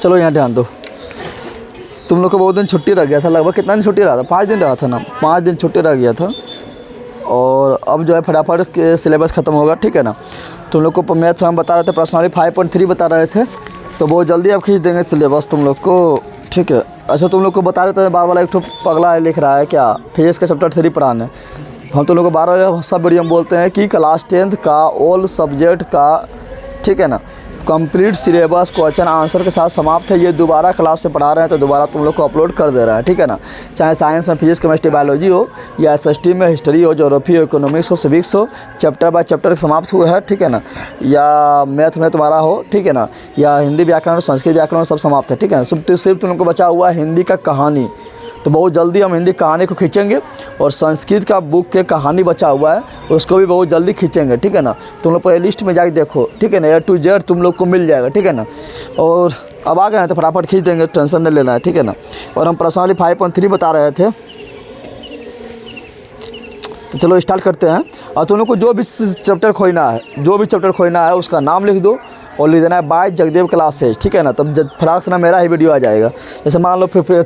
चलो यहाँ ध्यान दो। तुम लोग को बहुत दिन छुट्टी रह गया था, लगभग कितना दिन छुट्टी रहा था? 5 दिन रहा था ना, 5 दिन छुट्टी रह गया था। और अब जो है फटाफट के सिलेबस ख़त्म होगा, ठीक है ना। तुम लोग को मैथ में हम बता रहे थे, पर्सनली 5.3 बता रहे थे, तो बहुत जल्दी अब खींच देंगे सिलेबस तुम लोग को, ठीक है। अच्छा तुम लोग को बता रहे थे बार बार एक तो पगला लिख रहा है क्या, फिजिक्स का चैप्टर 3 पढ़ाने। हम तुम लोग को बार बार सब वीडियो में बोलते हैं कि क्लास 10th का ऑल सब्जेक्ट का, ठीक है ना, कंप्लीट सिलेबस क्वेश्चन आंसर के साथ समाप्त है। ये दोबारा क्लास से पढ़ा रहे हैं तो दोबारा तुम लोग को अपलोड कर दे रहा है, ठीक है ना। चाहे साइंस में फिजिक्स केमिस्ट्री बायोलॉजी हो, या SST में हिस्ट्री हो, ज्योग्राफी हो, इकोनॉमिक्स हो, सिविक्स हो, चैप्टर बाय चैप्टर समाप्त हुआ है, ठीक है ना। या मैथ में तुम्हारा हो, ठीक है ना, या हिंदी व्याकरण, संस्कृत व्याकरण सब समाप्त है, ठीक है। सिर्फ तुम लोग को बचा हुआ है हिंदी का कहानी। तो बहुत जल्दी हम हिंदी कहानी को खींचेंगे, और संस्कृत का बुक के कहानी बचा हुआ है उसको भी बहुत जल्दी खींचेंगे, ठीक है ना। तुम लोग प्ले लिस्ट में जाके देखो, ठीक है ना, A to Z तुम लोग को मिल जाएगा, ठीक है ना। और अब आ गए हैं तो फटाफट खींच देंगे, टेंशन नहीं लेना है, ठीक है ना। और हम पर्सनली 5.3 बता रहे थे, तो चलो स्टार्ट करते हैं। और तुम लोग को जो भी चैप्टर खोजना है, उसका नाम लिख दो और लिख देना है बाय जगदेव क्लासेज, ठीक है ना। तब फटाक से ना मेरा ही वीडियो आ जाएगा। जैसे मान लो फिर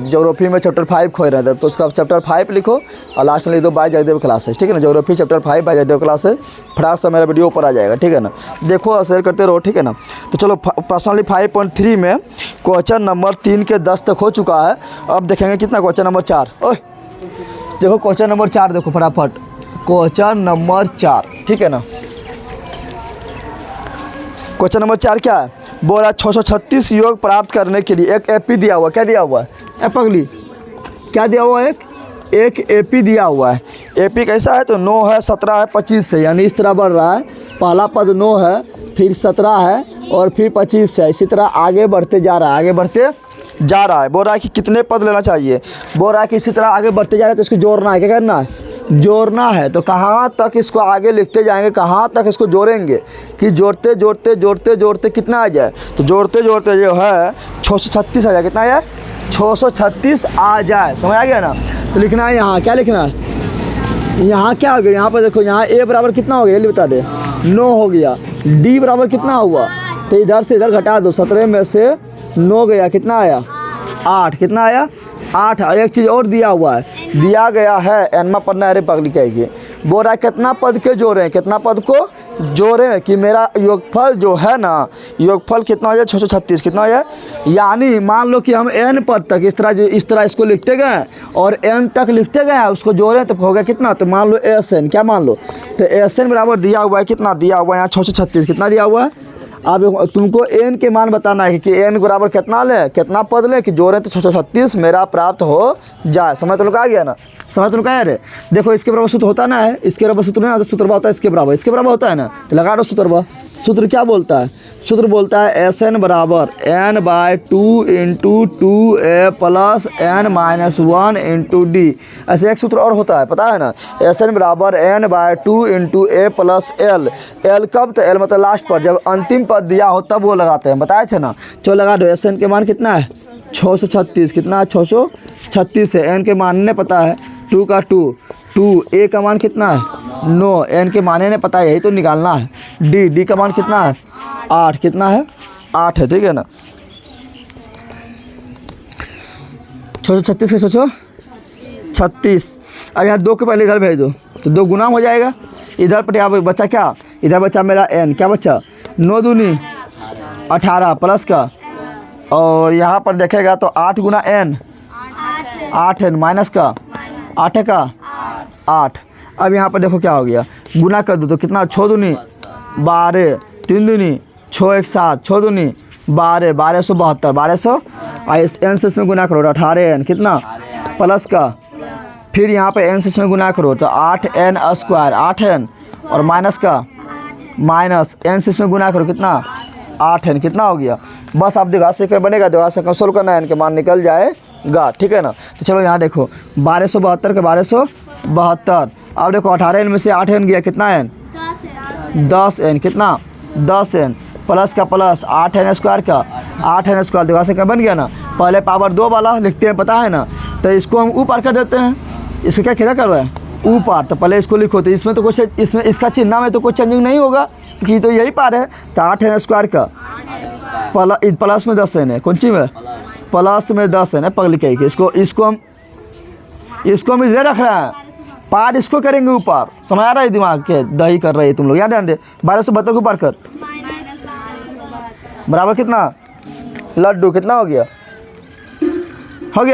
ज्योग्राफी में चैप्टर 5 खोज रहे थे, तो उसका चैप्टर 5 लिखो और लास्ट में लिख दो बाय जगदेव क्लासेज, ठीक है ना। Geography chapter 5 by Jagdev classes, फटाक से मेरा वीडियो ऊपर आ जाएगा, ठीक है ना। देखो और शेयर करते रहो, ठीक है ना। तो चलो पर्सनली 5.3 में क्वेश्चन नंबर 3 के 10 तक हो चुका है। अब देखेंगे कितना क्वेश्चन नंबर 4। ओह देखो क्वेश्चन नंबर 4 देखो फटाफट, क्वेश्चन नंबर 4, ठीक है ना। क्वेश्चन नंबर 4 क्या है? बोल रहा 636 योग प्राप्त करने के लिए एक एपी दिया हुआ। क्या दिया हुआ है पगली? क्या दिया हुआ है? एक एपी दिया हुआ है। एपी कैसा है? तो 9 है, 17 है, 25 है, यानी इस तरह बढ़ रहा है। पहला पद 9 है, फिर 17 है और फिर 25 है। इसी तरह आगे बढ़ते जा रहा है, बोल रहा है कि कितने पद लेना चाहिए। बोल रहा है कि इसी तरह आगे बढ़ते जा रहे हैं तो इसको जोड़ना है। क्या करना है? जोड़ना है। तो कहाँ तक इसको आगे लिखते जाएंगे, कहाँ तक इसको जोड़ेंगे कि जोड़ते जोड़ते जोड़ते जोड़ते कितना आ जाए? तो जोड़ते जोड़ते जो है 636 आ जाए। कितना है? 636 आ जाए। समझ आ गया ना। तो लिखना है यहाँ, क्या लिखना है? यहाँ क्या हो गया? यहाँ पर देखो, यहाँ A बराबर कितना हो गया ये बता दे, 9 हो गया। D बराबर कितना हुआ? तो इधर से इधर घटा दो, 17 में से 9 गया, कितना आया? 8। कितना आया? 8। और एक चीज़ और दिया हुआ है, दिया गया है एनमा पढ़ना है रे पगली कहेगी। बोल रहा है कितना पद के जोड़ें, कितना पद को जोड़ें कि मेरा योगफल जो है ना, योगफल कितना हो जाए? 636। कितना हो जाए? यानी मान लो कि हम n पद तक इस तरह इसको लिखते गए और n तक लिखते गए, उसको जोड़ें तो हो गया कितना? तो मान लो SN, क्या मान लो? तो SN बराबर दिया हुआ है, कितना दिया हुआ है यहाँ? 636। कितना दिया हुआ है? अब तुमको n के मान बताना है कि n बराबर कितना ले, कितना पद ले कि जोड़े तो 636 मेरा प्राप्त हो जाए। समझ तो लोग आ गया ना? समझ तो लोग आया रे। देखो इसके बराबर सूत्र होता ना है, इसके बराबर सूत्र नहीं होता, सूत्र होता है इसके बराबर होता है ना। तो लगा दो सूत्र। सूत्र क्या बोलता है? सूत्र बोलता है SN बराबर n/2 × 2a + n-1 × d। ऐसे एक सूत्र और होता है, पता है ना? SN बराबर n/2 × a + l। l कब? तो l मतलब लास्ट पर, जब अंतिम पद दिया हो तब वो लगाते हैं, बताए थे ना। चलो लगा दो। SN के मान कितना है? 636। कितना है? 636 है। n के मान ने पता है, 2 का 2 a का मान कितना है? 9। n के माने ने पता है, यही तो निकालना है। d का मान कितना है? 8। कितना है? 8 है, ठीक है ना। 636 के 636। अब यहाँ 2 के पहले इधर भेज दो तो 2 गुना हो जाएगा। इधर पर यहाँ बचा क्या? इधर बचा मेरा n, क्या बचा? 9 दूनी 18 प्लस का, और यहाँ पर देखेगा तो 8 गुना n, 8n माइनस का 8 का 8। अब यहाँ पर देखो क्या हो गया, गुना कर दो तो कितना? 6 दूनी 12, 3 दूनी 6, 1 7, 6 दूनी 12, 1272, 1200। n से इसमें गुना करो 18n, कितना? प्लस का, फिर यहाँ पे n से इसमें गुना करो तो 8n² 8n, और माइनस का माइनस n से इसमें गुना करो कितना? 8n। कितना हो गया? बस आप दिखा से बनेगा, दिखा से कंसोल करना है, n के मान निकल जाएगा, ठीक है ना। तो चलो यहाँ देखो 1272 के 1272। अब देखो 18n में से 8n गया, कितना n? 10n। कितना? 10n प्लस का प्लस 8n² का 8n²। दिखा से बन गया ना। पहले पावर 2 वाला लिखते हैं, पता है ना। तो इसको हम ऊपर कर देते हैं। इसको क्या कर रहा है? ऊपर, तो पहले इसको लिखो। तो इसमें तो कुछ, इसमें इसका चिन्ह में तो कोई चेंजिंग नहीं होगा क्योंकि तो यही पार है। तो 8 स्क्वायर का प्लस में 10 है, कौन सी में प्लस में 10 है ना पगली कही के। इसको हम इधर रख रहे हैं, पार इसको करेंगे ऊपर। समझ आ रहा है दिमाग के दही कर रहे हैं तुम लोग, याद ध्यान दे। 1272 को पार कर बराबर कितना लड्डू, कितना हो गया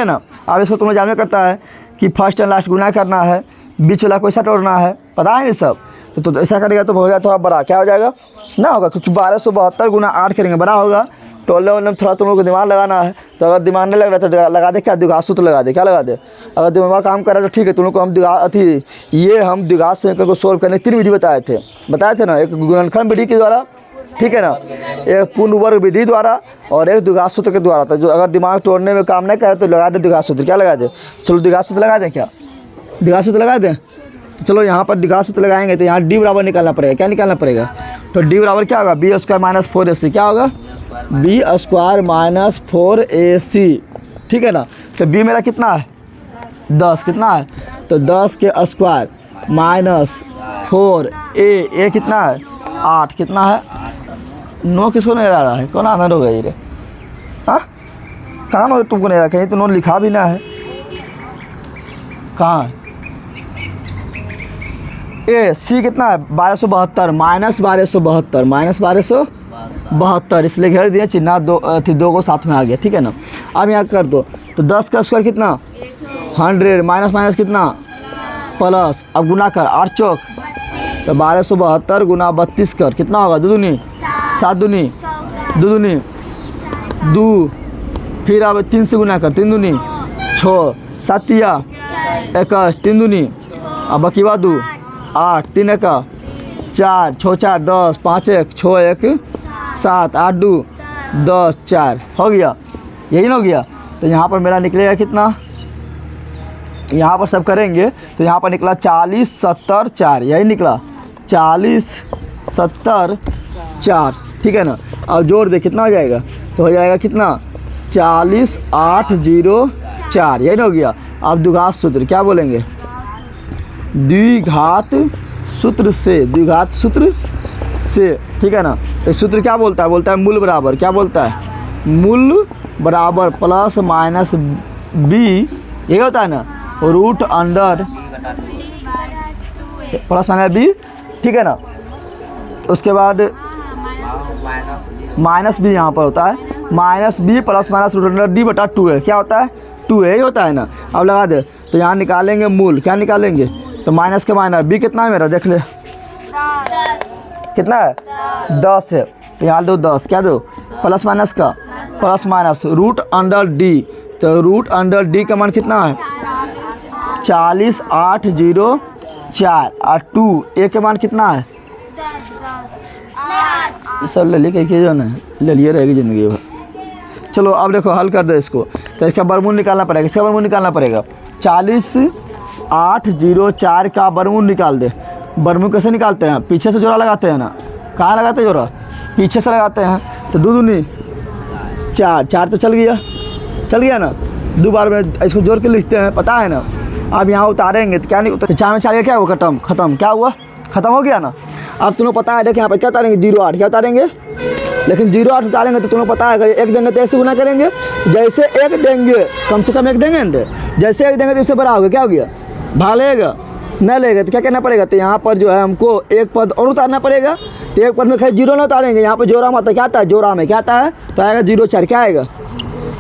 ना। अब इसको तुम लोग जानवे करता है कि फर्स्ट एंड लास्ट गुना करना है, बीच वाला को ऐसा तोड़ना है, पता है नहीं सब। तो ऐसा करेगा तो हो जाएगा थोड़ा बड़ा, क्या हो जाएगा ना होगा, क्योंकि 1272 गुना 8 करेंगे बड़ा होगा। टोलने वोलने में थोड़ा तुम लोग को दिमाग लगाना है। तो अगर दिमाग नहीं लग रहा तो लगा दे क्या, द्विघात सूत्र लगा दे, क्या लगा दे। अगर दिमाग काम कर रहा है तो ठीक है। तुम लोग को हम द्विघात समीकरण को सोल्व करने 3 विधि बताए थे ना। एक गुणनखंड विधि के द्वारा, ठीक है ना, एक पूर्ण वर्ग विधि द्वारा और एक द्विघात सूत्र के द्वारा। तो जो अगर दिमाग तोड़ने में काम नहीं करे तो लगा दे द्विघात सूत्र, क्या लगा दे। चलो द्विघात सूत्र लगा दें, क्या द्विघात सूत्र लगा दें। चलो यहाँ पर द्विघात सूत्र लगाएंगे तो यहाँ डी बराबर निकालना पड़ेगा। क्या निकालना पड़ेगा, तो डी बराबर क्या होगा, बी स्क्वायर माइनस 4ac। क्या होगा, बी स्क्वायर माइनस 4ac, ठीक है ना। तो बी मेरा कितना है 10, कितना है, तो 10 के स्क्वायर माइनस 4a कितना है 8, कितना है 9। किसको नहीं रहा है, कौन आनंद होगा ये रे, हाँ कहाँ नो तुमको नहीं रखा, ये तो नो लिखा भी ना है, कहाँ है। ए सी कितना है 1272 माइनस 1272 इसलिए घेर दिया चिन्ह, दो को साथ में आ गया, ठीक है ना। अब यहाँ कर दो तो 10 का स्क्वायर कितना 100 माइनस कितना प्लस, अब गुना कर 8 चौक तो 1272 गुना 32 कर, कितना होगा 2 दूनी 7 दूनी 2 दूनी 2, फिर अब 3 से गुना कर 3 दूनी 6 7 21 3 दूनी, अब बाकी बात 2 8 3 1 4 6 4 10 5 1 6 1 7 8 2 10 4 हो गया, यही ना हो गया। तो यहाँ पर मेरा निकलेगा कितना, यहाँ पर सब करेंगे तो यहाँ पर निकला 40 70 4, यही निकला 40 70 4, ठीक है ना। अब जोड़ दे कितना हो जाएगा, तो हो जाएगा कितना 40 8 0 4, यही ना हो गया। अब द्विघात सूत्र क्या बोलेंगे, द्विघात सूत्र से, ठीक है ना। तो सूत्र क्या बोलता है, मूल बराबर, क्या बोलता है मूल बराबर प्लस माइनस बी, यही होता है ना, root under plus minus B, ठीक है ना। उसके बाद माइनस बी यहाँ पर होता है, minus B plus minus root under D बटा 2 है, क्या होता है 2 है, यही होता है ना। अब लगा दे तो यहाँ निकालेंगे मूल, क्या निकालेंगे, तो माइनस के माइनस बी कितना है मेरा, देख ले कितना है 10 है, तो यहाँ दो 10, क्या दो प्लस माइनस का plus minus root under D, तो रूट अंडर डी का मान कितना है 40 8 0 4 और 2 ए के मान कितना है, सब ले ली कहीं जो ना ले लिए रहेगी ज़िंदगी भर। चलो अब देखो हल कर दो इसको, तो इसका वर्गमूल निकालना पड़ेगा, इसका वर्गमूल निकालना पड़ेगा 40 8 0 4 का वर्गमूल निकाल दे। वर्गमूल कैसे निकालते हैं, पीछे से जोड़ा लगाते हैं ना, कहाँ लगाते हैं जोड़ा, पीछे से लगाते हैं। तो 2 दूनी 4 4 तो चल गया ना, 2 बार में इसको जोड़ के लिखते हैं, पता है ना। अब यहाँ उतारेंगे तो क्या नहीं उतर, 4 में 4 क्या हुआ खत्म, क्या हुआ खत्म हो गया ना। अब तुम्हें पता है देखिए यहाँ पर क्या उतारेंगे 0 8, क्या उतारेंगे, लेकिन 0 8 उतारेंगे तो तुम्हें पता है एक देंगे तो ऐसे गुना करेंगे, जैसे एक देंगे कम से कम एक देंगे ना, जैसे एक देंगे तो इससे बड़ा होगा, क्या हो गया भाग लेगा, न लेगा तो क्या करना पड़ेगा, तो यहाँ पर जो है हमको एक पद और उतारना पड़ेगा। तो एक पद में खाली 0 ना उतारेंगे, यहाँ पर जोड़ा में आता क्या आता है, जोड़ा में क्या आता है, तो आएगा 0 4, क्या आएगा।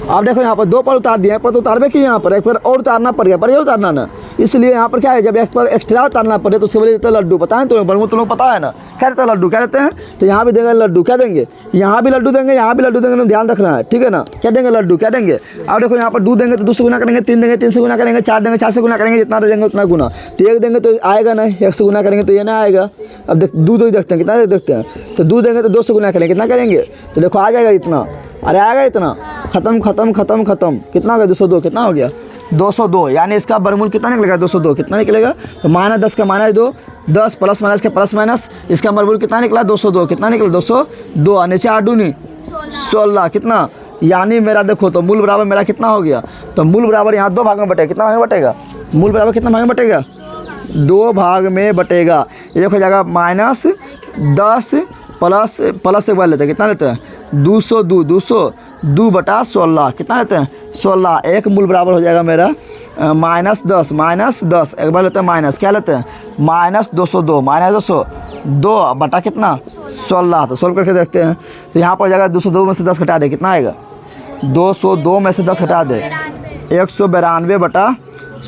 अब देखो यहाँ पर 2 पर उतार दिया, पर तो उतारवे कि यहाँ पर एक पर और उतारना पड़ेगा, पर ये उतारना ना, इसलिए यहाँ पर क्या है, जब एक पर एक्स्ट्रा उतारना पड़े तो उसके बोले देते लड्डू, पता है तुम्हें बड़मू तुम लोग पता है ना, क्या रहता है लड्डू, क्या रहते हैं। तो यहाँ भी देंगे लड्डू, क्या देंगे, यहाँ भी लड्डू देंगे, यहाँ भी लड्डू देंगे, ध्यान रखना है, ठीक है ना। क्या देंगे लड्डू, क्या देंगे। अब देखो यहाँ पर 2 देंगे तो 2 से गुना करेंगे, 3 देंगे 3 से गुना करेंगे, 4 देंगे 4 से गुना करेंगे, जितना देंगे उतना गुना। तो 1 देंगे तो आएगा नहीं, 1 से गुना करेंगे तो ये ना आएगा। अब देख 2 देखते हैं कितना देखते हैं, तो 2 देंगे तो 2 से गुना करेंगे, कितना करेंगे, तो देखो आ जाएगा इतना, अरे आएगा इतना, खत्म कितना हो गया 202, कितना हो गया 202, यानी इसका वर्गमूल कितना निकलेगा 202, कितना निकलेगा, तो माइनस 10 का माइनस 2 10 प्लस माइनस का प्लस माइनस, इसका वर्गमूल कितना निकला 202, कितना निकला 202 और नीचे 8 दूनी 16, कितना, यानी मेरा देखो तो मूल बराबर मेरा कितना हो गया, तो मूल बराबर यहाँ 2 भाग में बटेगा, कितना भाग में बटेगा, मूल बराबर कितना भाग में बटेगा 2 भाग में बटेगा। ये हो जाएगा -10 प्लस से बढ़ लेते हैं, कितना लेते हैं 202 बटा 16, कितना लेते हैं 16। एक मूल बराबर हो जाएगा मेरा -10 एक बार लेते हैं माइनस, क्या लेते हैं -202 -202 बटा कितना 16। तो सोल्व करके देखते हैं। तो यहाँ पर हो जाएगा 202 में से 10 घटा दे, कितना आएगा 202 में से 10 घटा दे 192 बटा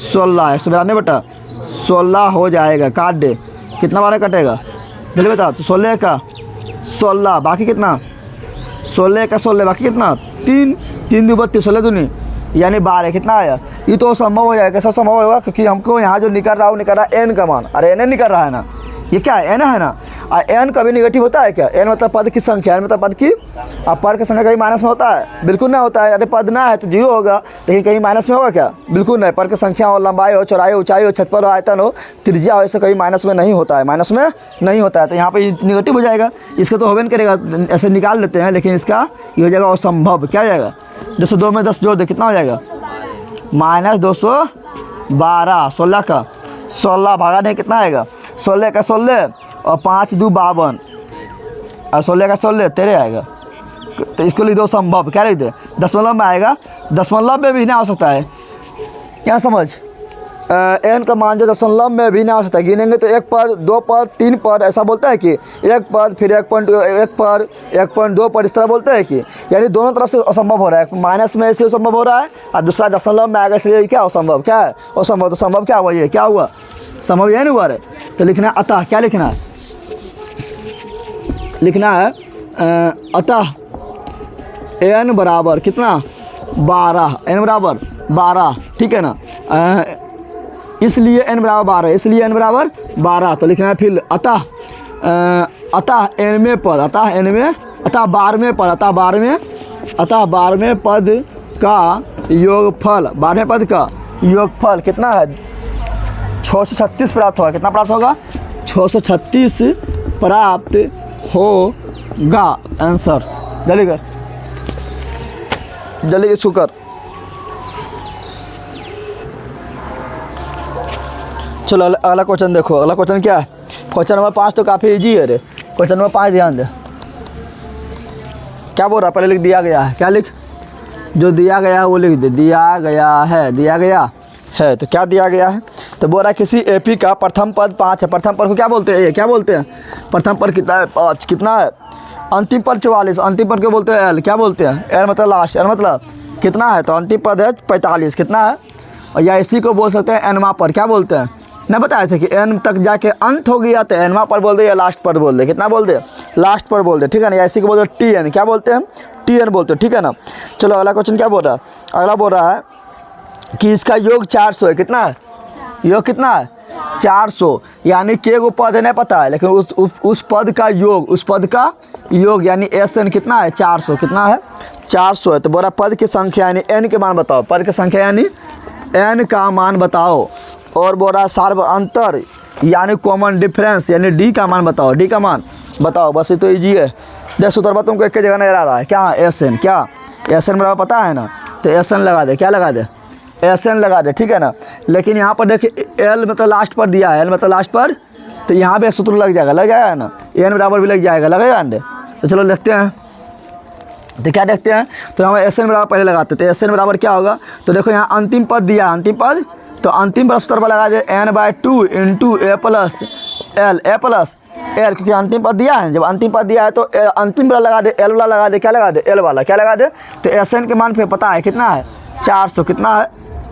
16, 192 बटा 16 हो जाएगा। काट दे, कितना बार कटेगा जल्दी बता। तो 16 का 16 बाकी कितना 16 का 16 बाकी कितना 3 2 32 16 दूनी यानी 12, कितना आया। ये तो संभव हो जाएगा। कैसा संभव होगा, क्योंकि हमको यहाँ जो निकल रहा है वो निकल रहा है n का मान। अरे n निकल रहा है ना, ये क्या है n है ना। n कभी निगेटिव होता है क्या। n मतलब पद की संख्या, n मतलब पद की। अब पद की संख्या कहीं माइनस में होता है, बिल्कुल ना होता है। अरे पद ना है तो 0 होगा, लेकिन कहीं माइनस में होगा क्या, बिल्कुल नहीं। पद की संख्या हो, लंबाई हो, चौड़ाई हो, ऊंचाई हो, क्षेत्रफल हो, आयतन हो, त्रिज्या हो, ऐसे कहीं माइनस में नहीं होता है, माइनस में नहीं होता है। तो यहाँ पर निगेटिव हो जाएगा, इसका तो होबे नहीं करेगा, ऐसे निकाल लेते हैं। लेकिन इसका ये हो जाएगा असंभव। क्या हो जाएगा 202 में 10 जोड़ दे, कितना हो जाएगा -212। 16 का 16 भागा नहीं, कितना आएगा 16 का 16 और 5 2 52 और 16 का 16 13 आएगा। तो इसको लिख दो संभव। क्या लिख दे दशमलव में आएगा, दशमलव में भी ना हो सकता है। क्या समझ, n का मान जो दशमलव में भी ना हो सकता है। गिनेंगे तो 1 पद 2 पद 3 पद ऐसा बोलता है कि 1 पद फिर 1 पद 1.2 पद इस तरह बोलते हैं कि, यानी दोनों तरफ से असंभव हो रहा है। माइनस में इसलिए असंभव हो रहा है और दूसरा दशमलव में आएगा, इसलिए क्या असंभव, क्या है असंभव। तो संभव क्या हुआ, ये क्या हुआ संभव, ये नहीं हुआ है। तो लिखना है अतः, क्या लिखना है, लिखना है अतः n बराबर कितना 12, n बराबर 12, ठीक है ना। इसलिए n बराबर 12, इसलिए n बराबर 12। तो लिखना है फिर अतः n में पद, अतः n में अतः 12वें पद, अतः 12वें पद का योगफल, 12वें पद का योगफल कितना है 636 प्राप्त होगा। कितना प्राप्त होगा 636 प्राप्त होगा। आंसर जल्दी कर, जल्दी इसको कर। चलो अगला क्वेश्चन देखो। अगला क्वेश्चन क्या है, क्वेश्चन नंबर 5 तो काफ़ी इजी है रे। क्वेश्चन नंबर 5 ध्यान दे, क्या बोल रहा पहले लिख दिया गया है, क्या लिख, जो दिया गया है वो लिख दे। दिया गया है, दिया गया है तो क्या दिया गया है। तो बोल रहा है किसी एपी का प्रथम पद 5 है। प्रथम पद को क्या बोलते हैं, क्या बोलते हैं, प्रथम पद कितना है 5, कितना है अंतिम पद 44, अंतिम पद को बोलते हैं एल, क्या बोलते हैं एल मतलब लास्ट, एल मतलब कितना है, तो अंतिम पद है 45, कितना है। और या इसी को बोल सकते हैं एनवा पर, क्या बोलते हैं ना, बताए थे कि एन तक जाके अंत हो गया तो एनवा पर बोल दे या लास्ट पर बोल दे, कितना बोल दे लास्ट पर बोल दे, ठीक है ना। या इसी को बोलते हैं टी एन, क्या बोलते हैं टी एन बोलते हैं, ठीक है ना। चलो अगला क्वेश्चन क्या बोल रहा है, अगला बोल रहा है कि इसका योग 400 है, कितना है योग कितना है 400, यानी के को पद है नहीं पता है, लेकिन उस पद का योग, उस पद का योग यानी एस एन कितना है 400, कितना है 400 है। तो बोला पद की संख्या यानी एन के मान बताओ, पद की संख्या यानी एन का मान बताओ। और बोला सार्व अंतर यानी कॉमन डिफरेंस यानी डी का मान बताओ, डी का मान बताओ। बस ये तो ईजी है। देख सुतरबा तुमको एक जगह नजर आ रहा है, क्या एस एन, क्या एस एन बराबर पता है ना, तो एस एन लगा दे, क्या लगा दे एस एन लगा दे, ठीक है ना। लेकिन यहाँ पर देखिए एल मतलब लास्ट पर दिया है, एल मतलब लास्ट पर, तो यहाँ पे एक सूत्र लग जाएगा ना, एन बराबर भी लग जाएगा, लगेगा अंडे। तो चलो देखते हैं, तो क्या देखते हैं, तो हम एस एन बराबर पहले लगाते, तो एस एन बराबर क्या होगा। तो देखो यहाँ अंतिम पद दिया, अंतिम पद, तो अंतिम पर सूत्र पर लगा दे n/2 इंटू ए प्लस एल, ए प्लस एल, क्योंकि अंतिम पद दिया है। जब अंतिम पद दिया है तो अंतिम वाला लगा दे, एल वाला लगा दे, क्या लगा दे एल वाला, क्या लगा दे। तो एस एन के मान फिर पता है कितना है 400, कितना है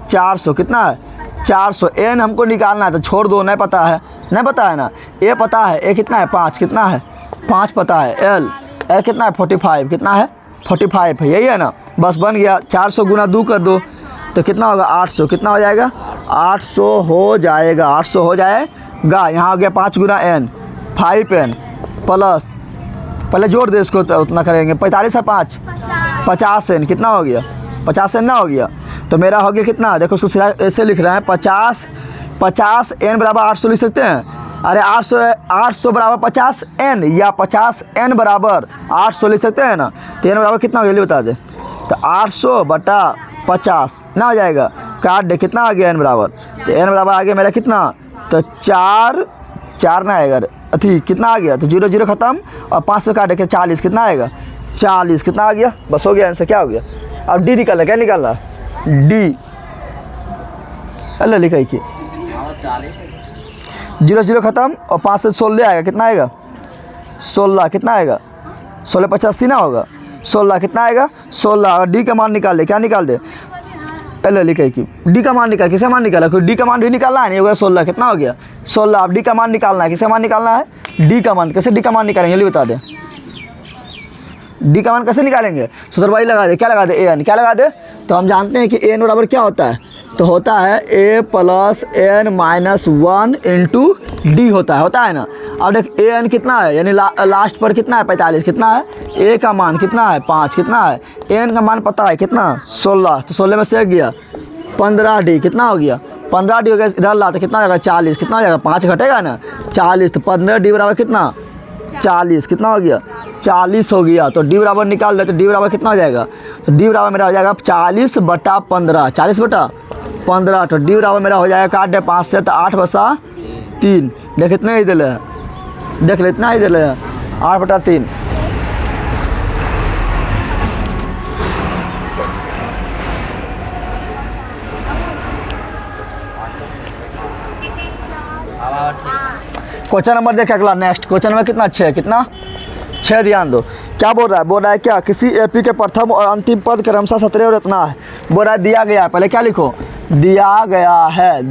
400, कितना है 400। एन हमको निकालना है तो छोड़ दो, नहीं पता है, नहीं पता है ना। ए पता है, ए कितना है 5, कितना है 5 पता है। एल एल कितना है 45, कितना है 45 है, यही है ना। बस बन गया, 400 गुना 2 कर दो तो कितना होगा 800, कितना हो जाएगा 800 हो जाएगा, 800 हो जाएगा। यहाँ हो गया 5 गुना एन 5 एन प्लस, पहले जोड़ दे इसको, तो उतना करेंगे 45 है 5 50 एन, कितना हो गया 50 एन ना हो गया। तो मेरा हो गया कितना, देखो उसको सीधा ऐसे लिख रहे हैं 50 एन बराबर 800 लिख सकते हैं। अरे 800 बराबर 50 एन या 50 एन बराबर 800 लिख सकते हैं ना। तो एन बराबर कितना हो गया ये बता दे, तो 800 बटा 50 ना हो जाएगा, काट दे, कितना आ गया एन बराबर, तो एन बराबर आ गया मेरा कितना तो 4 ना आएगा अथी कितना आ गया, तो 0 0 ख़त्म और 5 से काटे के 40 कितना आएगा, 40 कितना आ गया, बस हो गया आंसर। क्या हो गया, अब डी निकालना, क्या निकालना, डी अल्लाह लिखा कि 0 0 ख़त्म और 5 से 16 आएगा, कितना आएगा 16, कितना आएगा 16 85 ना होगा, 16 कितना आएगा 16, और डी का मान निकाल दे, क्या निकाल दे, अल्लाह लिखा कि डी का मान निकाल, किसे मान निकाला, डी का मान भी निकालना है, नहीं होगा 16, कितना हो गया 16, अब डी का मान निकालना है, किसे मान निकालना है, डी का मान, कैसे डी का मान निकालेंगे जल्दी बता दे, डी का मान कैसे निकालेंगे, सूत्र भाई लगा दे, क्या लगा दे, ए एन, क्या लगा दे, तो हम जानते हैं कि ए एन बराबर क्या होता है, तो होता है a plus n minus 1 into d होता है ना। अब देख ए एन कितना है, यानी लास्ट पर कितना है 45, कितना है, ए का मान कितना है 5, कितना है, एन का मान पता है कितना 16, तो 16 में से गया 15 डी, कितना हो गया 15 डी हो गया, इधर लाते कितना हो जाएगा 40, कितना हो जाएगा 5 घटेगा ना 40, तो 15 डी बराबर कितना 40, कितना हो गया 40 हो गया, तो डी बराबर निकाल दे, तो डी बराबर कितना हो जाएगा, तो डी बराबर मेरा हो जाएगा 40/15, 40/15, तो डी बराबर मेरा हो जाएगा, काट दे 5 से तो 8/3, देख इतना ही दिले, देख ले इतना ही दिले 8/3, क्वेश्चन नंबर देख अगला, नेक्स्ट क्वेश्चन में कितना 6, कितना 6, ध्यान दो क्या बोल रहा है क्या, किसी एपी के प्रथम और अंतिम पद क्रमशः 17 और इतना है, बोल रहा है दिया गया है, पहले क्या लिखो, दिया गया है,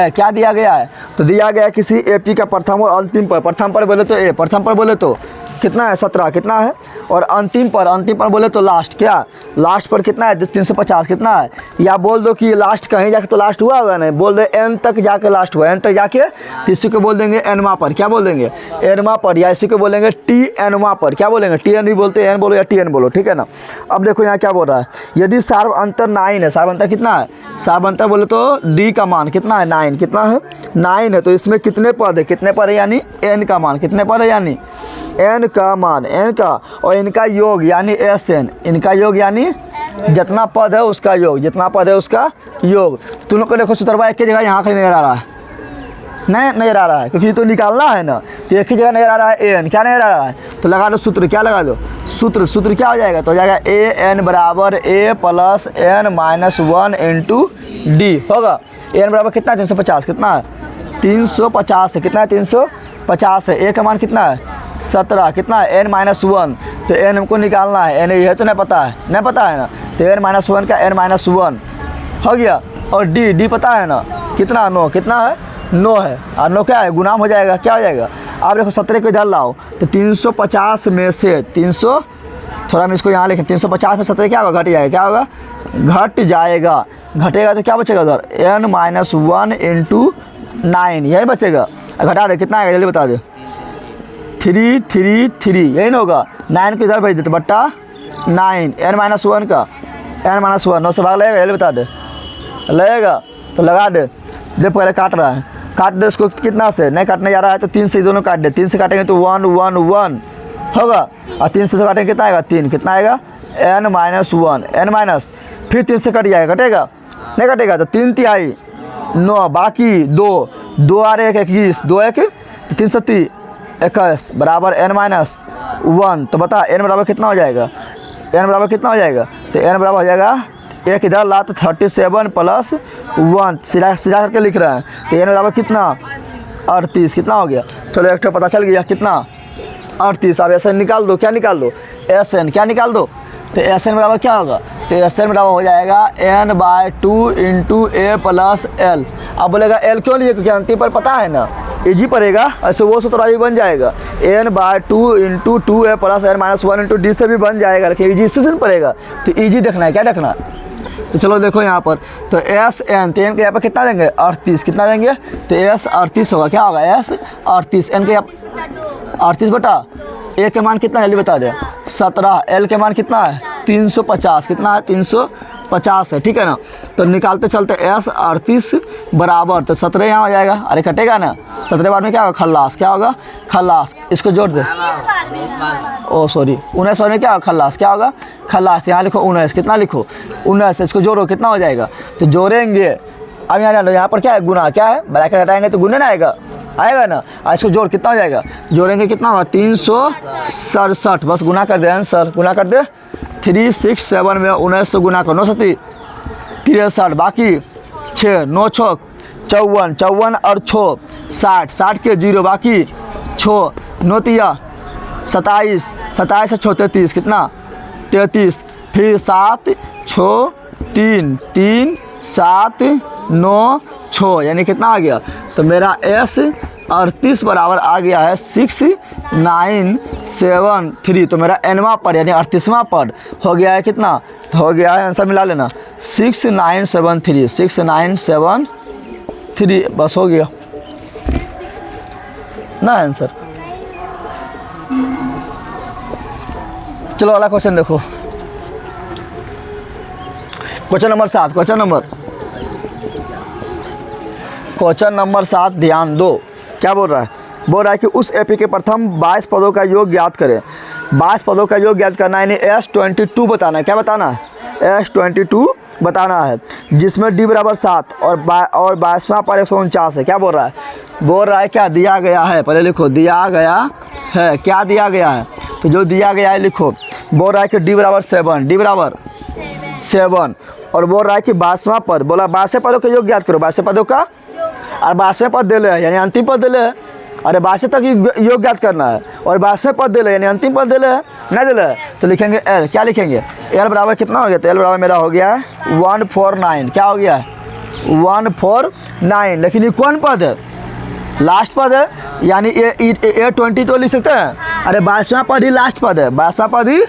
क्या दिया गया है, तो दिया गया है किसी एपी का प्रथम और अंतिम पर, प्रथम पर बोले तो ए, प्रथम पर बोले तो कितना है 17, कितना है, और अंतिम पर बोले तो लास्ट, क्या लास्ट पर कितना है 350, कितना है, या बोल दो कि लास्ट कहीं जाके तो लास्ट हुआ होगा नहीं, बोल दे एन तक जाके लास्ट हुआ, एन तक जाके, इसी को बोल देंगे एनवा पर, क्या बोल देंगे एनवा पर, या इसी को बोलेंगे टी एनवा पर, क्या बोलेंगे टी एन भी बोलते हैं, एन बोलो या टी एन बोलो, ठीक है ना। अब देखो यहाँ क्या बोल रहा है, यदि सार्व अंतर 9 है, सार्व अंतर कितना है, सार्व अंतर बोले तो डी का मान कितना है 9, कितना है 9 है, तो इसमें कितने पद है, कितने पद है, यानी एन का मान, कितने पद है, यानी एन का मान, एन का, और इनका योग यानी एस एन, इनका योग यानी जितना पद है उसका योग, जितना पद है उसका योग। तुम लोग को देखो सूत्रवा एक ही जगह यहाँ नजर आ रहा है, नहीं नजर आ रहा है, क्योंकि तो निकालना है ना, तो एक ही जगह नजर आ रहा है ए एन, क्या नजर आ रहा है, तो लगा दो सूत्र, क्या लगा दो सूत्र क्या हो जाएगा, तो हो जाएगा ए एन बराबर a plus n minus 1 into d होगा, ए एन बराबर कितना 350, कितना है 350 है, कितना है 350 है, ए का मान कितना है 17, कितना है n माइनस 1, तो n हमको निकालना है, n यह तो नहीं पता है ना, तो n माइनस 1 का n माइनस 1 हो गया, और d पता है ना कितना 9, कितना है 9 है, और 9 क्या है गुणाम हो जाएगा, क्या हो जाएगा, आप देखो 17 को इधर लाओ, तो 350 में से 300, थोड़ा मैं इसको यहाँ लिखें, 350 में 17 क्या होगा, घट जाएगा, क्या होगा घट जाएगा, घटेगा तो क्या बचेगा उधर n माइनस 1 इंटू 9, यही बचेगा, घटा दे कितना आएगा जल्दी बता दे, 3 यही ना होगा, 9 को इधर भेज देते बट्टा 9, n माइनस 1 का n माइनस 1 9 से भाग लगेगा, जल्दी बता दे लगेगा, तो लगा दे, जब पहले काट रहा है, काट दे उसको, कितना से नहीं काटने जा रहा है तो 3 से दोनों काट दे, 3 से काटेंगे तो 1 1 1 होगा, और 3 से काटेंगे कितना आएगा 3, कितना आएगा n माइनस 1, n माइनस फिर 3 से कट जाएगा, कटेगा नहीं कटेगा, तो 3 तिहाई 9, बाकी 2 आ रहे 21, 2 1 तो 3 7 21 बराबर n माइनस 1, तो बता n बराबर कितना हो जाएगा, n बराबर कितना हो जाएगा, तो n बराबर हो जाएगा, एक इधर ला तो 37 प्लस 1 सीधा करके लिख रहे हैं, तो n बराबर कितना 38, कितना हो गया, चलो एक पता चल गया कितना 38, अब एस एन निकाल दो, क्या निकाल दो एस एन, क्या निकाल दो, तो एस एन बराबर क्या होगा, तो एस एन बराबर हो जाएगा n/2 इंटू ए प्लस एल, अब बोलेगा एल क्यों लिए, क्योंकि अंतिम पर पता है ना इजी पड़ेगा, ऐसे वो सूत्र भी बन जाएगा, n/2 into 2a plus n minus 1 into D से भी बन जाएगा, लेकिन इजी इससे पड़ेगा, तो इजी देखना है, क्या देखना, तो चलो देखो यहाँ पर, तो एस एन, तो एन के यहाँ पर कितना देंगे 38, कितना देंगे, तो एस 38 होगा, क्या होगा एस 38, एन के यहाँ 38 बटा ए के मान कितना जल्दी बता दे 17, एल के मान कितना है 350, कितना है 350 है, ठीक है ना, तो निकालते चलते एस 38 बराबर, तो 17 यहाँ हो जाएगा, अरे कटेगा ना, 17 बाद में क्या होगा खल्लास, क्या होगा खल्लास, इसको जोड़ दे, ओ सॉरी 19 में क्या होगा खल्लास, क्या होगा खल्लास, यहाँ लिखो 19, कितना लिखो 19, इसको जोड़ो कितना हो जाएगा, तो जोड़ेंगे अब यहाँ पर क्या है, गुना, क्या है, ब्रैकेट हटाएंगे तो गुना ना आएगा, आएगा ना। इसको जोड़ कितना हो जाएगा, जोड़ेंगे कितना होगा 367, बस गुना कर दे आंसर, गुना कर दे। 367 में 19 से गुना करो, 9 7 63, बाकी 6 9 6 54, 54 और 6 60, 60 के 0 बाकी 6 9 3 27, 27 से 6 33, कितना 33, फिर 7 6 3 3 7 9 6, यानी कितना आ गया, तो मेरा S 38 बराबर आ गया है 6973। तो मेरा nवां पद यानी 38वां पद हो गया है कितना, तो हो गया है, आंसर मिला लेना 6973, 6973, बस हो गया ना आंसर। चलो अगला क्वेश्चन देखो, क्वेश्चन नंबर 7, क्वेश्चन नंबर 7 ध्यान दो, क्या बोल रहा है, बोल रहा है कि उस एपी के प्रथम 22 पदों का योग ज्ञात करें। 22 पदों का योग ज्ञात करना है, यानी S22 बताना है, क्या बताना है, S22 बताना है, जिसमें D बराबर 7 और 22वां पर 149 है। क्या बोल रहा है, बोल रहा है क्या दिया गया है, पहले लिखो, दिया गया है, क्या दिया गया है, तो जो दिया गया है लिखो। बोल रहा है कि D बराबर 7, D बराबर 7, और बोल रहा है कि 22वां पद, बोला 22 पदों का योग ज्ञात करो, 22 पदों का, और 22वें पद दे ले यानी अंतिम पद दे ले, अरे 22 तक योग ज्ञात करना है, और 22वें पद दे ले यानी अंतिम पद दे ले, नहीं दे ले तो लिखेंगे L, क्या लिखेंगे, L बराबर कितना हो गया, तो L बराबर मेरा हो गया है 149, क्या हो गया है 149, लेकिन ये कौन पद है, लास्ट पद है, यानी A20 तो लिख सकते हैं, अरे 22वां पद ही लास्ट पद है, 22वां पद ही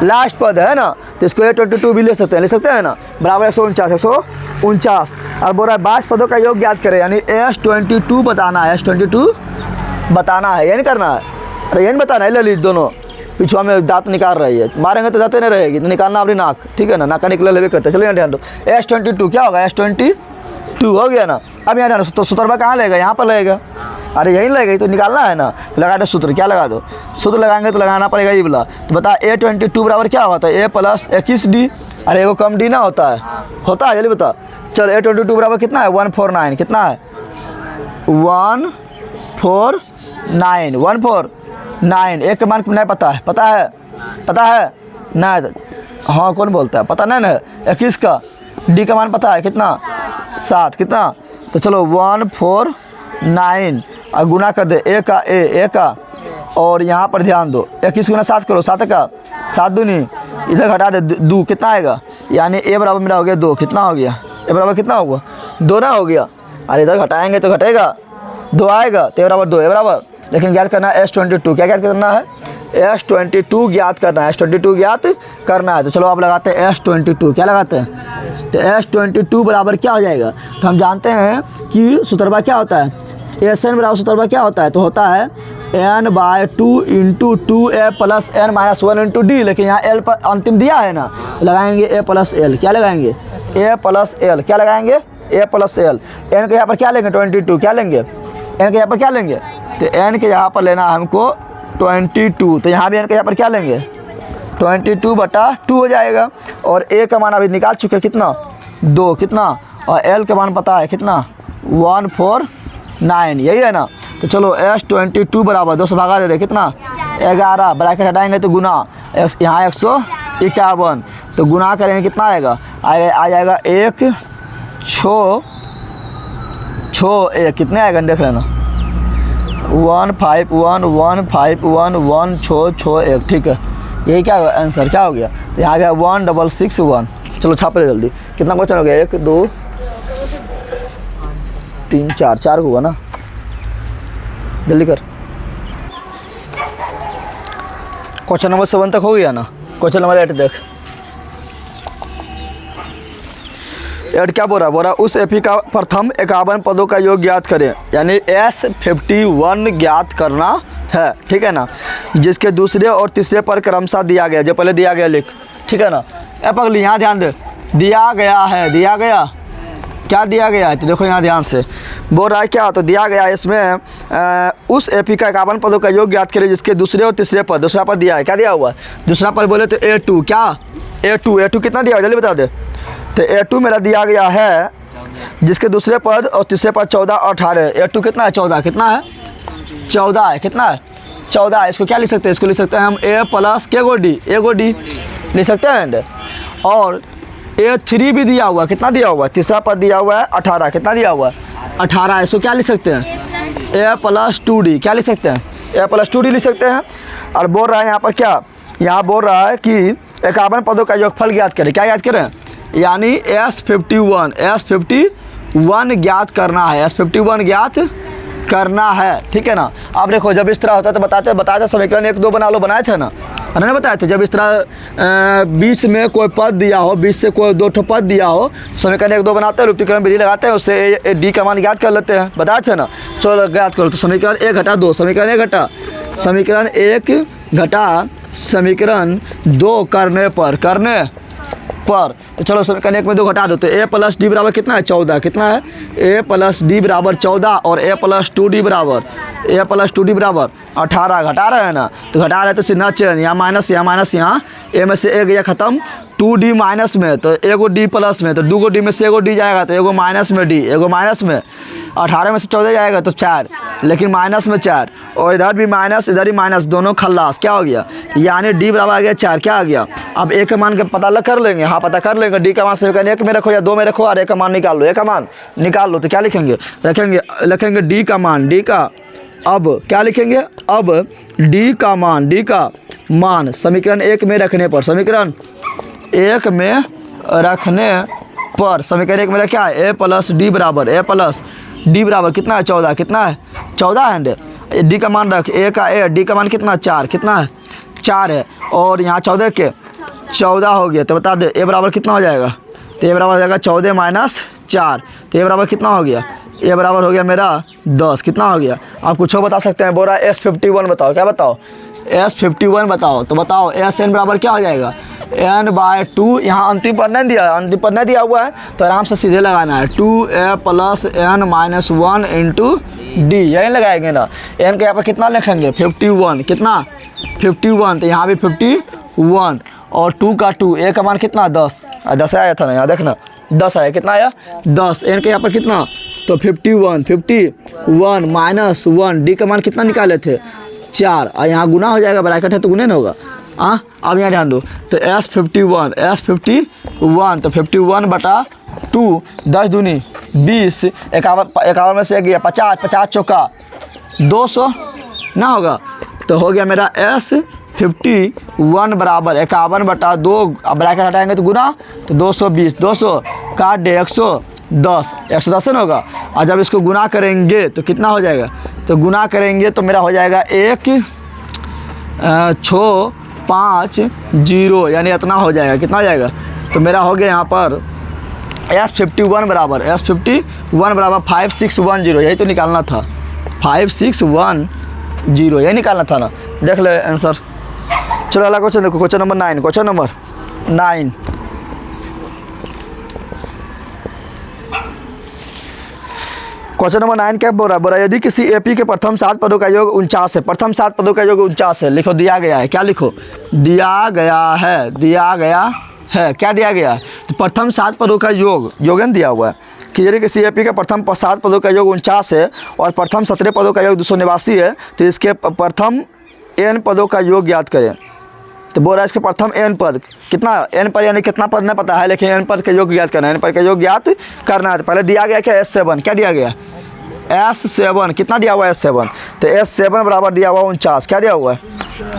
लास्ट पद है ना, तो इसको A22 भी ले सकते हैं ना, बराबर 149 और बोल रहा है 22 पदों का योग ज्ञात करें, यानी S22 बताना है, S22 बताना है, ये नहीं करना है, अरे ये नहीं बताना है, ललित दोनों पिछुआ में दांत निकाल रही है, मारेंगे तो जाते नहीं रहेगी, तो निकालना अपनी नाक, ठीक है ना, नाक का निकले लेवे करते, चलो यहाँ ध्यान दो, S22 क्या होगा, S22 हो गया ना। अब यहाँ तो सूत्रबा कहाँ लगेगा, यहाँ पर लगेगा, अरे यहीं लगेगा, तो निकालना है ना, तो लगा दो सूत्र, क्या लगा दो, सूत्र लगाएंगे तो लगाना पड़ेगा ये वाला, तो बता A22 बराबर क्या होता है, A प्लस 21D, अरे एगो कम D ना होता है जल्दी बता, चल A22 बराबर कितना है 149, कितना है 149, एक का मान नहीं पता है, पता है ना, हाँ कौन बोलता है, पता नहीं ना, 21 का D का मान पता है कितना 7, कितना, तो चलो 149 और गुना कर दे, A का, और यहाँ पर ध्यान दो 21 गुना 7 करो, 7 का 7 दूनी, इधर घटा दे 2, कितना आएगा, यानी A बराबर मेरा हो गया 2, कितना हो गया, A बराबर कितना होगा 2 ना हो गया, अरे इधर घटाएंगे तो घटेगा 2 आएगा, तो A बराबर 2, A बराबर, लेकिन ज्ञात करना है S22, क्या ज्ञात करना है, S22 ज्ञात करना है, S22 ज्ञात करना है, तो चलो आप लगाते हैं S22, क्या लगाते हैं, तो S22 बराबर क्या हो जाएगा, तो हम जानते हैं कि सूत्रबा क्या होता है, SN बराबर सूत्रबा क्या होता है, तो होता है n/2 × 2A plus n-1 × D, लेकिन यहाँ L पर अंतिम दिया है ना, लगाएंगे A प्लस L, क्या लगाएंगे A प्लस L, क्या लगाएंगे A प्लस L, n के यहाँ पर क्या लेंगे 22, क्या लेंगे n के यहाँ पर क्या लेंगे, तो n के यहाँ पर लेना है हमको 22, तो यहाँ भी n के यहाँ पर क्या लेंगे 22/2 हो जाएगा, और A का मान अभी निकाल चुके कितना 2, कितना, और L का मान पता है कितना 149, यही है ना, तो चलो S22 बराबर 2 से भागा दे रहे कितना 11, ब्रैकेट हटाएंगे तो गुना, यहाँ 151, तो गुना करेंगे कितना आएगा, आ जाएगा 1 6 1, कितने आएगा देख लेना 151 ठीक है, यही क्या आंसर क्या हो गया, तो यहाँ गया 1661, चलो छाप ले जल्दी, कितना क्वेश्चन हो गया 1 2 3 4 हुआ ना, जल्दी कर, क्वेश्चन नंबर 7 तक हो गया ना, क्वेश्चन नंबर 8 देख, 8 क्या बोल रहा उस एपी का प्रथम 51 पदों का योग ज्ञात करें, यानी S51 ज्ञात करना है, ठीक है ना, जिसके दूसरे और तीसरे पर क्रमशः दिया गया, जो पहले दिया गया लिख, ठीक है ना, पगली यहाँ ध्यान दे, दिया गया क्या दिया गया है, तो देखो यहाँ ध्यान से बोल रहा है क्या, तो दिया गया है इसमें उस एपी का 51 पदों का योग ज्ञात करें, जिसके दूसरे और तीसरे पर, दूसरा पद दिया है, क्या दिया हुआ है, दूसरा पद बोले तो A2, क्या A2 कितना दिया हुआ जल्दी बता दे, तो A2 मेरा दिया गया है जिसके दूसरे पद और तीसरे पद 14 और 18। A2 कितना है 14, कितना है 14 है, कितना है 14 है। इसको क्या लिख सकते हैं, इसको लिख सकते हैं हम A प्लस के गो डी, ए गो डी लिख सकते हैं एंड। और A3 भी दिया हुआ है, कितना दिया हुआ है, तीसरा पद दिया हुआ है 18, कितना दिया हुआ है 18। इसको क्या लिख सकते हैं A प्लस 2D, क्या लिख सकते हैं A प्लस 2D लिख सकते हैं। और बोल रहा है यहाँ पर क्या, यहाँ बोल रहा है कि 51 पदों का योगफल ज्ञात करें, क्या ज्ञात करें, यानी S51 ज्ञात करना है, S51 ज्ञात करना है, ठीक है ना। अब देखो जब इस तरह होता है तो बताते समीकरण 1 2 बना लो, बनाए थे ना, है ना, बताए थे। जब इस तरह बीच में कोई पद दिया हो, बीच से कोई 2 पद दिया हो, समीकरण 1 2 बनाते हैं, लुप्तीकरण विधि लगाते हैं, उससे डी का मान ज्ञात कर लेते हैं, बताए थे ना। चलो ज्ञात करो, तो समीकरण 1 घटा 2, समीकरण 1 घटा समीकरण 2 करने पर तो चलो समीकरण 1 में 2 घटा दो, तो A प्लस डी बराबर कितना है 14, कितना है A प्लस डी बराबर 14 और A प्लस 2D बराबर 18। घटा रहे हैं ना, तो घटा रहे तो सीधा चेंज, यहाँ माइनस यहाँ A में से 1 गया खत्म, 2D माइनस में तो एगो D प्लस में, तो 2 गो D में से एगो D जाएगा तो एगो माइनस में D, एगो माइनस में 18 में से 14 जाएगा तो 4, लेकिन माइनस में 4, और इधर भी माइनस इधर ही माइनस, दोनों खल्लास, क्या हो गया, यानी D बराबर आ गया 4, क्या आ गया। अब A का मान का पता कर लेंगे, हाँ पता कर लेंगे, D का मान समीकरण 1 में रखो या 2 में रखो और A का मान निकाल लो, A का मान निकाल लो, तो क्या लिखेंगे, लिखेंगे D का मान, D का, अब क्या लिखेंगे, अब D का मान समीकरण 1 में रखने पर, समीकरण 1 में क्या है, A प्लस डी बराबर कितना है 14, कितना है 14 है। डी का मान रख, डी का मान कितना 4, कितना है 4 है, और यहाँ 14 के 14 हो गया, तो बता दे A बराबर कितना हो जाएगा, तो A बराबर हो जाएगा 14 माइनस 4, तो A बराबर कितना हो गया, A बराबर हो गया मेरा 10, कितना हो गया। आप कुछ और बता सकते हैं, बोल रहा है S51 बताओ, क्या बताओ S51 बताओ, तो बताओ SN बराबर क्या हो जाएगा n/2, यहाँ अंतिम पद नहीं दिया हुआ है, तो आराम से सीधे लगाना है 2A plus n-1 into D, यही लगाएंगे ना। n के यहाँ पर कितना लिखेंगे 51, कितना 51, तो यहाँ भी 51 और 2 का 2, A का मान कितना 10 आया था ना, यहाँ देखना 10 आया, कितना आया 10, n के यहाँ पर कितना, तो 51 माइनस 1, डी का मान कितना निकाले थे 4, और यहाँ गुना हो जाएगा, ब्रैकेट है तो गुने ना होगा। अब यहाँ ध्यान दो, तो S51 तो 51/2, 10 दूनी 20, 51 में से 1 गया 50 चौका 200 ना होगा, तो हो गया मेरा S51 बराबर 51/2, अब ब्रैकेट हटाएंगे तो गुना, तो 220, 200 काट दे 110 ना होगा। और जब इसको गुना करेंगे तो कितना हो जाएगा, तो गुना करेंगे तो मेरा हो जाएगा 1650, यानी इतना हो जाएगा, कितना हो जाएगा, तो मेरा हो गया यहाँ पर S51 बराबर 5610, यही तो निकालना था 5610, यही निकालना था ना। देख ले आंसर। चलो अगला क्वेश्चन देखो, क्वेश्चन नंबर 9, क्वेश्चन नंबर 9 क्या बोल रहा है, यदि किसी एपी के प्रथम 7 पदों का योग 49 है, प्रथम 7 पदों का योग 49 है, लिखो दिया गया है, क्या लिखो दिया गया है, क्या दिया गया है, तो प्रथम 7 पदों का योगन दिया हुआ है कि यदि किसी एपी का प्रथम 7 पदों का योग 49 है और प्रथम 17 पदों का योग 289 है, तो इसके प्रथम n पदों का योग ज्ञात करें। तो बोल रहा है इसके प्रथम n पद, कितना n पद यानी कितना पद नहीं पता है, लेकिन n पद का योग ज्ञात करना है, n पद का योग ज्ञात करना है। तो पहले दिया गया क्या S7, क्या दिया गया S7, कितना दिया हुआ है S7, तो S7 बराबर दिया हुआ 49, क्या दिया हुआ है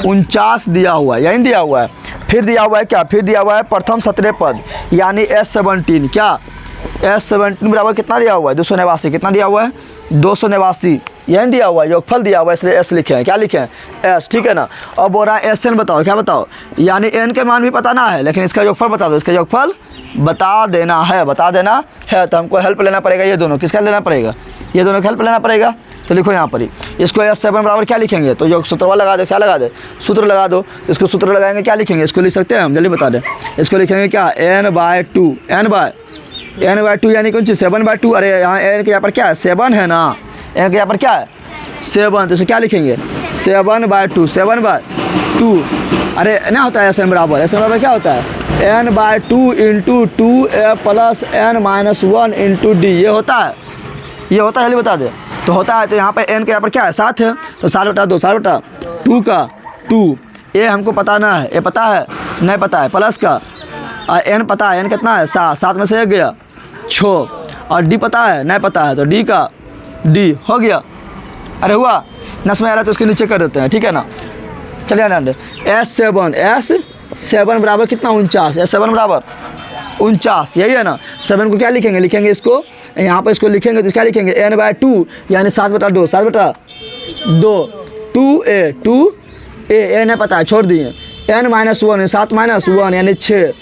49 दिया हुआ है, यही दिया हुआ है। फिर दिया हुआ है क्या, फिर दिया हुआ है प्रथम 17 पद यानी S17, क्या S17 बराबर कितना दिया हुआ है 289, कितना दिया हुआ है 289, यही दिया हुआ है, योगफल दिया हुआ है, इसलिए S लिखे हैं, क्या लिखे हैं S, ठीक है ना। और बोल रहा है SN बताओ, क्या बताओ, यानी n के मान भी बताना है, लेकिन इसका योगफल बता दो, इसका योगफल बता देना है, तो हमको हेल्प लेना पड़ेगा, ये दोनों किसका लेना पड़ेगा, ये दोनों का हेल्प लेना पड़ेगा। तो लिखो यहाँ पर ही, इसको S7 बराबर क्या लिखेंगे, तो योग सूत्र लगा दो, क्या लगा दे सूत्र लगा दो, इसको सूत्र लगाएंगे, क्या लिखेंगे, इसको लिख सकते हैं हम, जल्दी बता दें, इसको लिखेंगे क्या n/2 यानी कौन चीज़ 7/2, अरे यहाँ n के यहाँ पर क्या है 7 है ना, n के यहाँ पर क्या है 7, तो इसे क्या लिखेंगे 7/2, 2, अरे ना होता है SN बराबर, SN बराबर क्या होता है n/2 into 2a plus n-1 into d, ये होता है जल्दी बता दे। तो होता है, तो यहाँ पे n के यहाँ पर क्या है 7 है, तो 7/2, 7/2 का 2, a हमको पता ना है, a पता है नहीं पता है, प्लस का n पता है, n कितना है 7 में से 1 गया 6, और d पता है नहीं पता है, तो d का d हो गया। अरे हुआ नस में आ रहा है तो उसके नीचे कर देते हैं, ठीक है ना। चलिए ना, S7 बराबर कितना 49, S7 बराबर 49, यही है ना। 7 को क्या लिखेंगे इसको यहाँ पर, इसको लिखेंगे तो क्या लिखेंगे n/2 यानी 7/2, 7/2 2a नहीं पता है छोड़ दिए, n-1 7 - 1 यानी 6,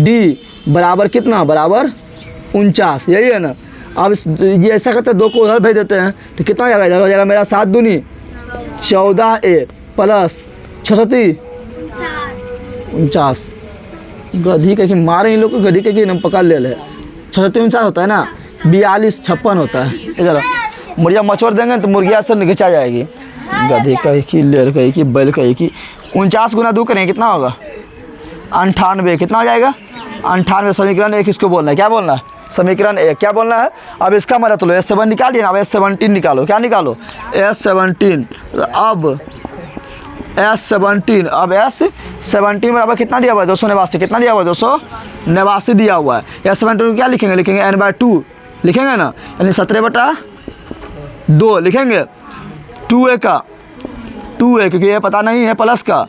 d बराबर कितना बराबर 49, यही है ना। अब ये ऐसा करते हैं 2 को उधर भेज देते हैं तो कितना हो जाएगा, इधर हो जाएगा मेरा 7 दूनी 14a प्लस 6 49, गधी के मारे इन लोग को, गधी के नम पकड़ ले 6 होता है ना, 42 56 होता है। इधर मुर्गिया मचोड़ देंगे तो मुर्गिया से घिंचा जाएगी, गधी कही की लेर कही की बैल कही की। 49 गुना 2 करें कितना होगा 98, कितना हो जाएगा 98। समीकरण 1 इसको बोलना है, क्या बोलना है समीकरण 1 क्या बोलना है। अब इसका मतलब लो S7 निकाल दिया ना, अब S17 निकालो, क्या निकालो S17। अब S17 बराबर कितना दिया हुआ है 289, कितना दिया हुआ है 289 दिया हुआ है। S17 को क्या लिखेंगे n/2 लिखेंगे ना, यानी 17/2 लिखेंगे, 2a का 2a क्योंकि ये पता नहीं है प्लस का,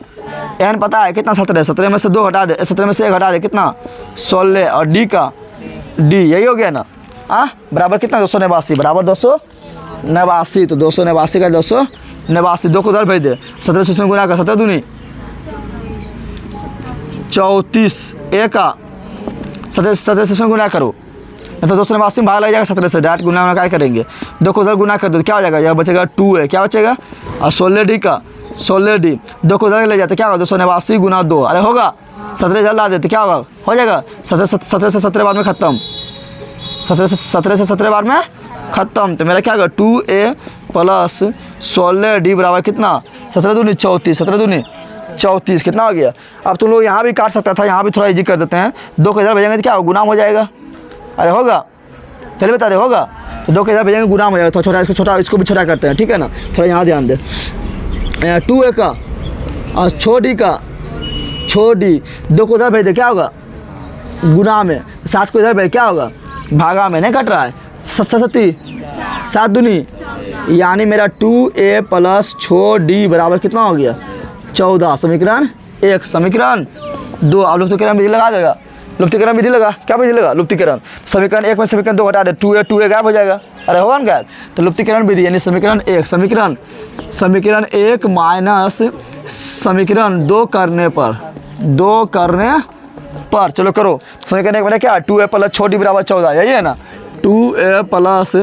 n पता है कितना 17 में से 2 हटा दे, 17 में से 1 हटा दे कितना 16, और d का d यही हो गया ना। बराबर कितना 289 बराबर 289, तो 289 का 289 2 को उधर भेज दे, 17 से उसमें गुना कर, 17 दूनी 34, a का 17 से उसमें गुना करो, तो 289 में भाग लग जाएगा 17 से, डायरेक्ट गुना क्या करेंगे 2 को उधर गुना कर दो, क्या हो जाएगा, यह बचेगा 2a, क्या बचेगा, और 16d का 16d 2 को उधर ले जाते क्या होगा 289 गुना 2, अरे होगा 17 इधर ला देते क्या होगा, हो जाएगा 17 से 17 बार में ख़त्म, 17 से 17 बार में ख़त्म। तो मेरा क्या होगा 2a प्लस 16d बराबर कितना 17 दूनी 34, 17 दूनी 34 कितना हो गया। अब तुम लोग यहाँ भी काट सकता था, यहाँ भी थोड़ा इजी कर देते हैं, 2 को इधर भेजेंगे तो क्या होगा गुनाम हो जाएगा, अरे होगा चलिए बता दे होगा, तो 2 को इधर भेजेंगे गुनाम हो जाएगा, थोड़ा छोटा इसको छोटा, इसको भी छोटा करते हैं, ठीक है ना। थोड़ा यहाँ ध्यान दे, 2a का और 6d का 6d 2 को इधर भेज दे क्या होगा गुना में, 7 को इधर भेज क्या होगा भागा में, नहीं कट रहा है 7 दूनी, यानी मेरा 2a प्लस 6d बराबर कितना हो गया 14। समीकरण 1 समीकरण 2, आप लुप्तीकरण विधि लगा देगा, लुप्तीकरण विधि लगा, क्या विधि लगा लुप्तीकरण, समीकरण 1 में समीकरण 2 हटा दे, 2a गायब हो जाएगा, अरे होगा ना गायब, तो लुप्तीकरण विधि यानी समीकरण 1 समीकरण 1 माइनस समीकरण 2 करने पर चलो करो। समीकरण 1 में क्या 2a प्लस 6d बराबर 14, यही है ना, 2a प्लस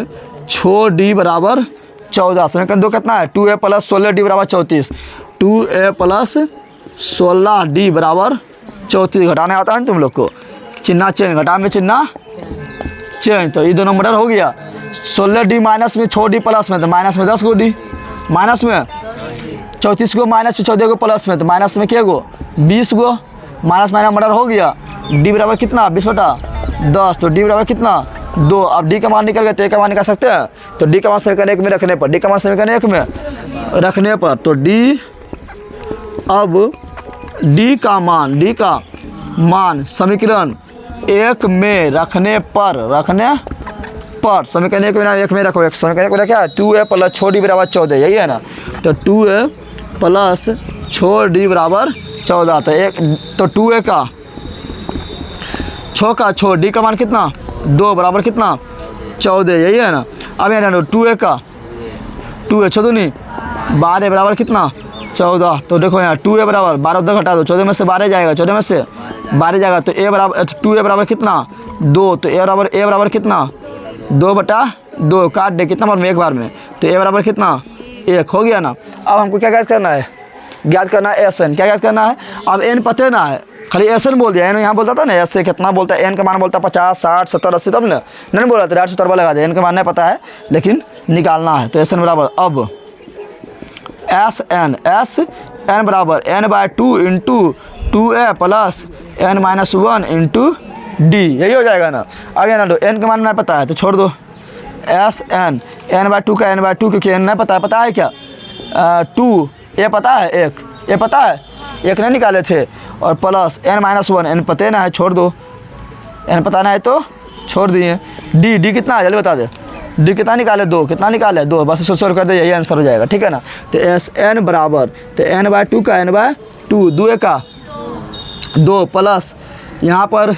6d बराबर 14। समीकरण 2 कितना है 2a प्लस 16d बराबर 34, 2a प्लस 16d बराबर 34। घटाने आता है ना तुम लोग को, चिन्ह चेंज, घटा में चिन्ह चेंज, तो ये दोनों मर्डर हो गया। 16d माइनस में 6d प्लस में, तो माइनस में 10 गो d, माइनस में 34 को माइनस में 14 को प्लस में, तो माइनस में क्या गो 20 गो, माइनस माइनस मर्डर हो गया। d बराबर कितना 20/10, तो d बराबर कितना 2। अब d का मान निकल गया तो a का मान निकाल सकते हैं, तो d का मान समीकरण 1 में रखने पर, d का मान समीकरण 1 में रखने पर, तो d अब d का मान समीकरण 1 में रखने पर समीकरण 1 में रखो, समीकरण 1 में क्या है 2a प्लस 6d बराबर 14, यही है ना, तो 2a प्लस 6d बराबर 14, तो 2a का 6 का 6 d का मान कितना 2 बराबर कितना 14, यही है ना। अब यहाँ 2a का 2a 6 दूनी 12 बराबर कितना 14, तो देखो यहाँ 2a बराबर 12 उधर घटा दो, 14 में से 12 जाएगा, 14 में से 12 जाएगा, तो a बराबर 2a बराबर कितना 2, तो a बराबर कितना 2/2, काट दे कितना बार में 1 बार में, तो a बराबर कितना 1 हो गया ना। अब हमको क्या ज्ञात करना है, ज्ञात करना है SN, क्या ज्ञात करना है, अब n पते ना है, खाली SN बोल दिया, n यहाँ बोलता था ना S से कितना बोलता है, n का मान बोलता है 50 60 70 80, तब ना नहीं बोला था 70 लगा दे, n का मान नहीं पता है लेकिन निकालना है, तो SN बराबर अब SN n बराबर n/2 into 2a plus n-1 into D, यही हो जाएगा ना। अब यहाँ लो n का मान नहीं पता है तो छोड़ दो, एस एन n/2 का n/2 क्योंकि n नहीं पता है क्या 2, ये पता है ये पता है एक नहीं निकाले थे, और प्लस n-1 n पता ना है, छोड़ दो, n पता ना है तो छोड़ दिए। डी कितना है जल्दी बता दे, डी कितना निकाले 2, कितना निकाले 2, बस इसको सॉल्व कर दे, यही आंसर हो जाएगा, ठीक है ना। तो एस एन बराबर तो n/2 का n/2 2 का 2 प्लस यहाँ पर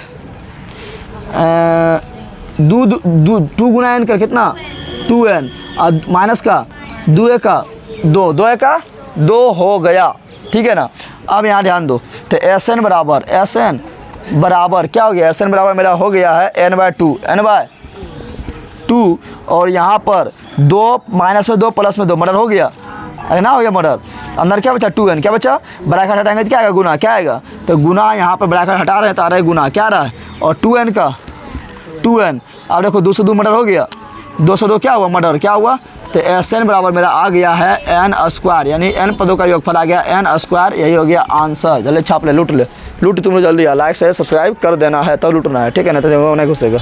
2 गुना n कर कितना 2n और माइनस का 2 का 2 हो गया, ठीक है ना। अब यहाँ ध्यान दो, तो एस एन बराबर क्या हो गया, एस एन बराबर मेरा हो गया है n/2 और यहाँ पर 2 माइनस में 2 प्लस में 2 मर्डर हो गया, अरे ना हो गया मर्डर, अंदर क्या बचा 2n, क्या बचा ब्रैकेट हटाएंगे तो क्या आएगा गुना, क्या आएगा तो गुना, यहाँ पर ब्रैकेट हटा रहे हैं तो आ रहा है गुना, क्या आ रहा है और 2n का 2n, अब देखो 2 से 2 मर्डर हो गया, 2 से 2 क्या हुआ मर्डर, क्या हुआ तो एस एन बराबर मेरा आ गया है n², यानी n पदों का योगफल आ गया n², यही हो गया आंसर। जल्दी छाप ले, लूट तुम लोग जल्दी, लाइक शेयर सब्सक्राइब कर देना है तब लूटना है, ठीक है ना, तो नहीं घुसेगा।